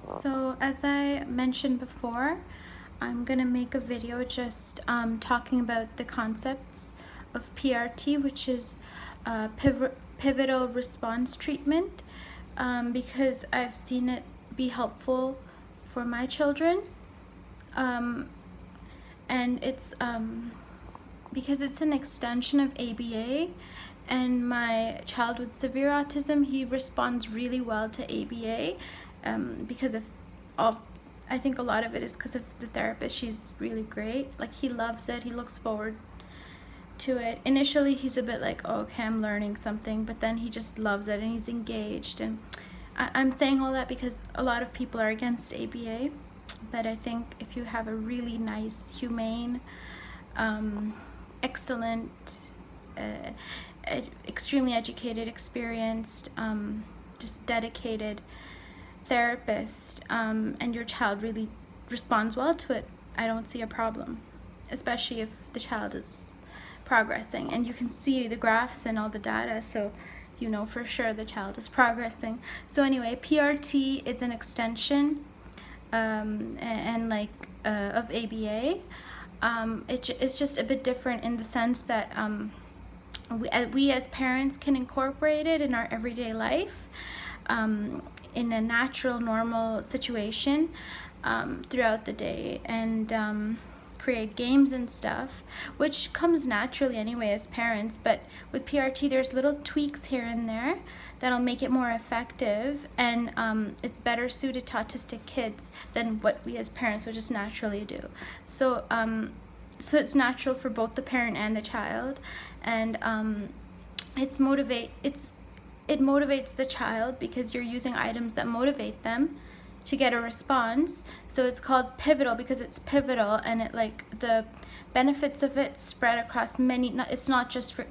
So as I mentioned before, I'm gonna make a video just talking about the concepts of PRT, which is pivotal response treatment, because I've seen it be helpful for my children, and it's because it's an extension of ABA. And my child with severe autism, he responds really well to ABA, because I think a lot of it is because of the therapist. She's really great. Like, he loves it. He looks forward to it. Initially, he's a bit like, oh, okay, I'm learning something, but then he just loves it and he's engaged. And I'm saying all that because a lot of people are against ABA, but I think if you have a really nice, humane, excellent, extremely educated, experienced, just dedicated therapist, and your child really responds well to it, I don't see a problem, especially if the child is progressing and you can see the graphs and all the data, so you know for sure the child is progressing. So anyway, PRT is an extension and of ABA. It's just a bit different in the sense that we as parents can incorporate it in our everyday life, in a natural, normal situation, throughout the day, and create games and stuff, which comes naturally anyway as parents. But with PRT, there's little tweaks here and there that'll make it more effective, and it's better suited to autistic kids than what we as parents would just naturally do. So it's natural for both the parent and the child, and it motivates the child because you're using items that motivate them to get a response. So it's called pivotal because it's pivotal, and the benefits of it spread across many. It's not just for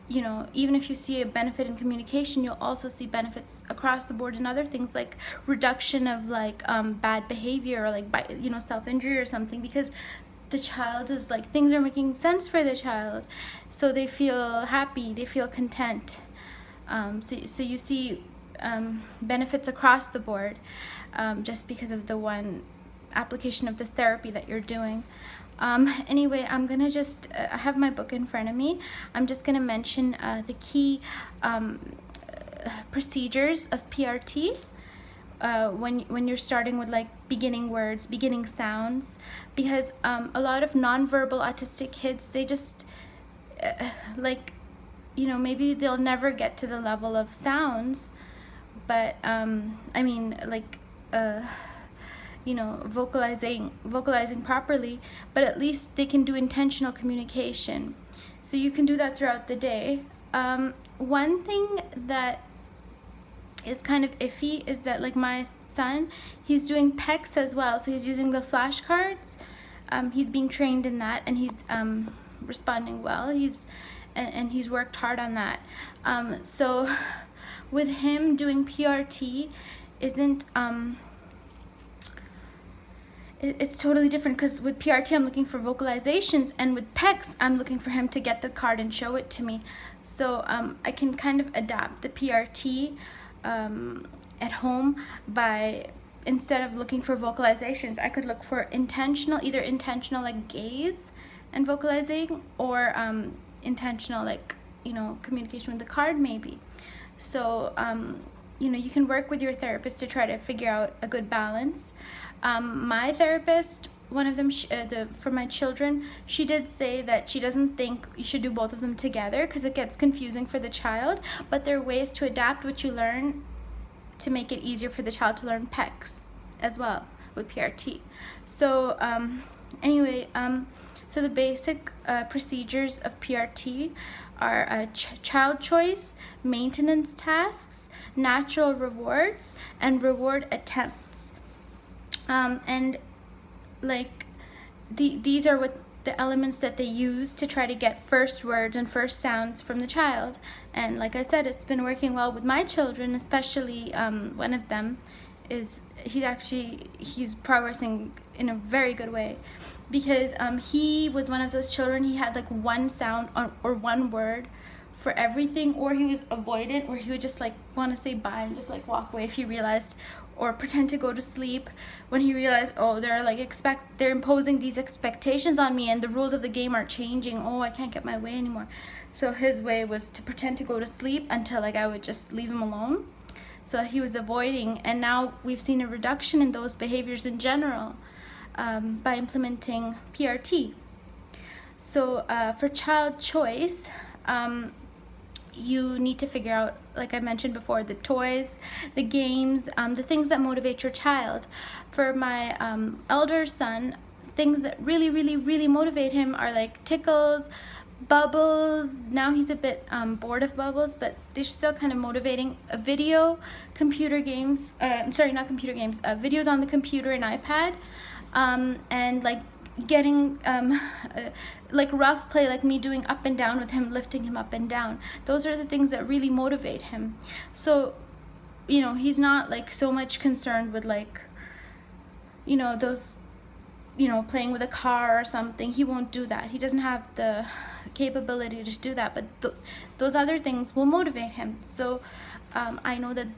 even if you see a benefit in communication, you'll also see benefits across the board in other things, like reduction of bad behavior, or self-injury or something, because the child is things are making sense for the child, so they feel happy, they feel content. So you see benefits across the board, just because of the one application of this therapy that you're doing. Anyway, I'm gonna just I have my book in front of me. I'm just gonna mention the key procedures of PRT when you're starting with beginning words, beginning sounds, because a lot of nonverbal autistic kids, they just maybe they'll never get to the level of sounds, but vocalizing properly, but at least they can do intentional communication. So you can do that throughout the day. One thing that is kind of iffy is that my son, he's doing PECs as well, so he's using the flashcards. He's being trained in that, and he's responding well. He's worked hard on that. So with him, doing PRT isn't it's totally different, because with PRT I'm looking for vocalizations, and with PECs I'm looking for him to get the card and show it to me. So I can kind of adapt the PRT at home by, instead of looking for vocalizations, I could look for either intentional gaze and vocalizing, or intentional communication with the card maybe. So you can work with your therapist to try to figure out a good balance. My therapist, one of them, for my children, she did say that she doesn't think you should do both of them together because it gets confusing for the child, but there are ways to adapt what you learn to make it easier for the child to learn PECs as well with PRT. So so the basic procedures of PRT are child choice, maintenance tasks, natural rewards, and reward attempts. These are what the elements that they use to try to get first words and first sounds from the child. And like I said, it's been working well with my children, especially one of them he's progressing in a very good way, because he was one of those children, he had one sound or one word for everything, or he was avoidant, where he would just like want to say bye and just like walk away if he realized, or pretend to go to sleep when he realized, oh, they're imposing these expectations on me and the rules of the game are changing. Oh, I can't get my way anymore. So his way was to pretend to go to sleep until like I would just leave him alone. So he was avoiding, and now we've seen a reduction in those behaviors in general by implementing PRT. So for child choice, you need to figure out, like I mentioned before, the toys, the games, the things that motivate your child. For my elder son, things that really, really, really motivate him are like tickles, bubbles. Now he's a bit bored of bubbles, but they're still kind of motivating. Computer games, videos on the computer and iPad, and like getting like rough play, like me doing up and down with him, lifting him up and down. Those are the things that really motivate him. So he's not like so much concerned with like those playing with a car or something. He won't do that. He doesn't have the capability to do that, but those other things will motivate him. So I know that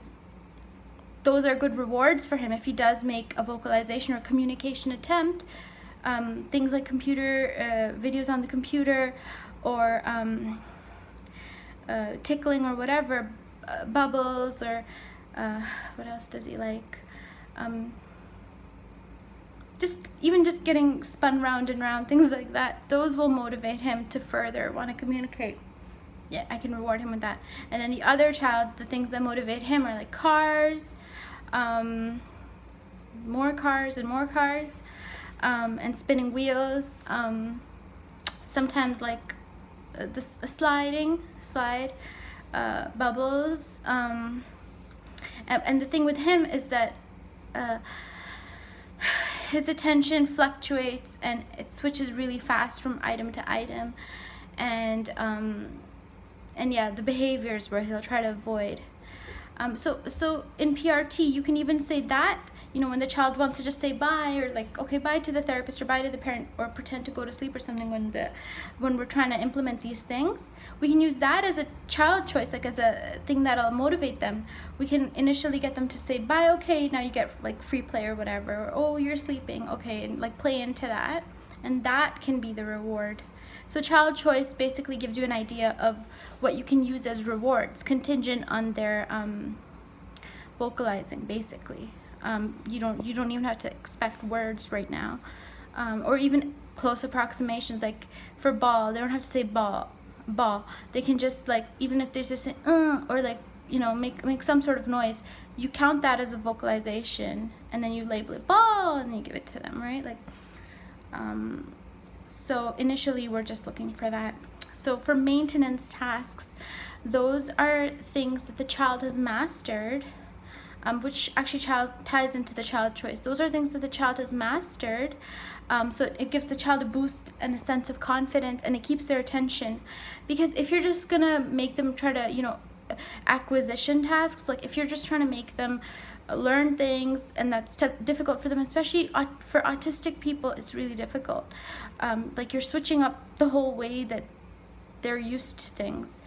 those are good rewards for him if he does make a vocalization or communication attempt. Things like computer videos on the computer, or tickling or whatever, bubbles, or what else does he like? Just getting spun round and round, things like that. Those will motivate him to further want to communicate. Yeah, I can reward him with that. And then the other child, the things that motivate him are like cars, more cars and more cars, and spinning wheels. Sometimes like a slide, bubbles. And the thing with him is that his attention fluctuates and it switches really fast from item to item, and yeah, the behaviors where he'll try to avoid. So in PRT, you can even say that, when the child wants to just say bye, or like, okay, bye to the therapist or bye to the parent, or pretend to go to sleep or something, when we're trying to implement these things, we can use that as a child choice, like as a thing that'll motivate them. We can initially get them to say bye, okay, now you get like free play or whatever, or oh, you're sleeping, okay, and like play into that, and that can be the reward. So child choice basically gives you an idea of what you can use as rewards, contingent on their vocalizing, basically. You don't even have to expect words right now, or even close approximations. Like for ball, they don't have to say ball. They can just like, even if they just say or like make some sort of noise, you count that as a vocalization, and then you label it ball, and then you give it to them, right? Like, so initially we're just looking for that. So for maintenance tasks, those are things that the child has mastered, which actually ties into the child choice. Those are things that the child has mastered. So it gives the child a boost and a sense of confidence, and it keeps their attention. Because if you're just gonna make them try to, acquisition tasks, like if you're just trying to make them learn things, and that's difficult for them, especially for autistic people, it's really difficult. Like you're switching up the whole way that they're used to things.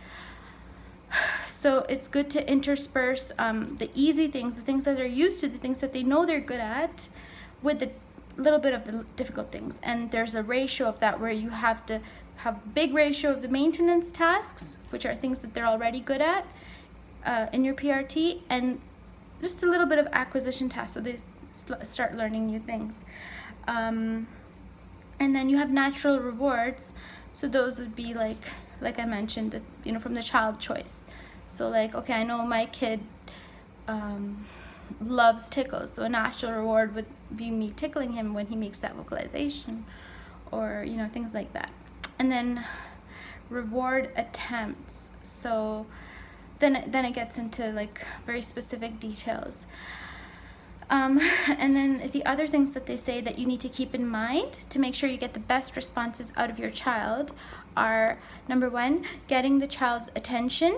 So it's good to intersperse the easy things, the things that they're used to, the things that they know they're good at, with the little bit of the difficult things. And there's a ratio of that, where you have to have a big ratio of the maintenance tasks, which are things that they're already good at in your PRT, and just a little bit of acquisition tasks, so they start learning new things. And then you have natural rewards. So those would be like I mentioned, from the child choice. So like, okay, I know my kid loves tickles, so a natural reward would be me tickling him when he makes that vocalization, or things like that. And then reward attempts. So then it gets into like very specific details. And then the other things that they say that you need to keep in mind to make sure you get the best responses out of your child are, number one, getting the child's attention.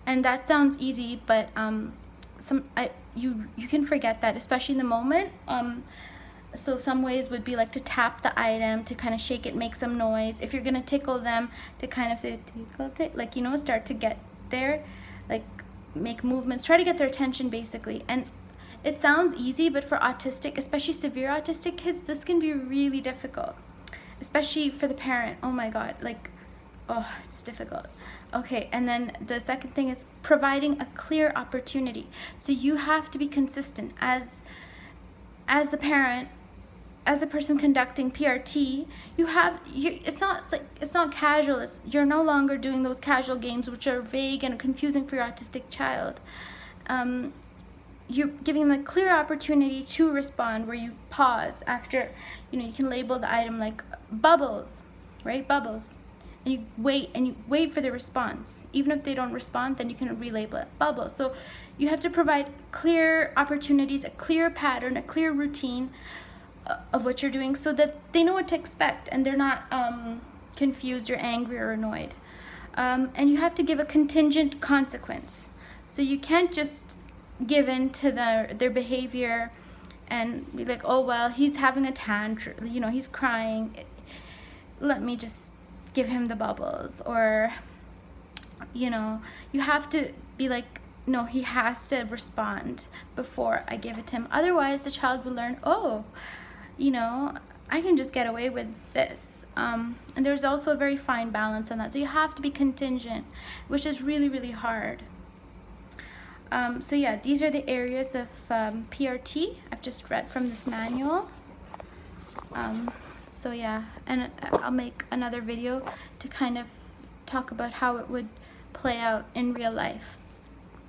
And that sounds easy, but you can forget that, especially in the moment. So some ways would be like to tap the item, to kind of shake it, make some noise. If you're gonna tickle them, to kind of say tickle, like, you know, start to get there, like make movements, try to get their attention basically. And it sounds easy, but for autistic, especially severe autistic kids, this can be really difficult, especially for the parent. Oh my God, like, oh, it's difficult. Okay, and then the second thing is providing a clear opportunity. So you have to be consistent as the parent, as the person conducting PRT. It's not casual. You're no longer doing those casual games which are vague and confusing for your autistic child. You're giving them a clear opportunity to respond, where you pause after, you can label the item like bubbles, right? Bubbles. And you wait for the response. Even if they don't respond, then you can relabel it bubbles. So you have to provide clear opportunities, a clear pattern, a clear routine of what you're doing, so that they know what to expect and they're not confused or angry or annoyed. And you have to give a contingent consequence. So you can't just give in to their behavior and be like, oh, well, he's having a tantrum, he's crying, let me just give him the bubbles. Or you have to be like, no, he has to respond before I give it to him. Otherwise the child will learn, oh, I can just get away with this. And there's also a very fine balance on that. So you have to be contingent, which is really, really hard. So yeah, these are the areas of PRT I've just read from this manual. So yeah, and I'll make another video to kind of talk about how it would play out in real life.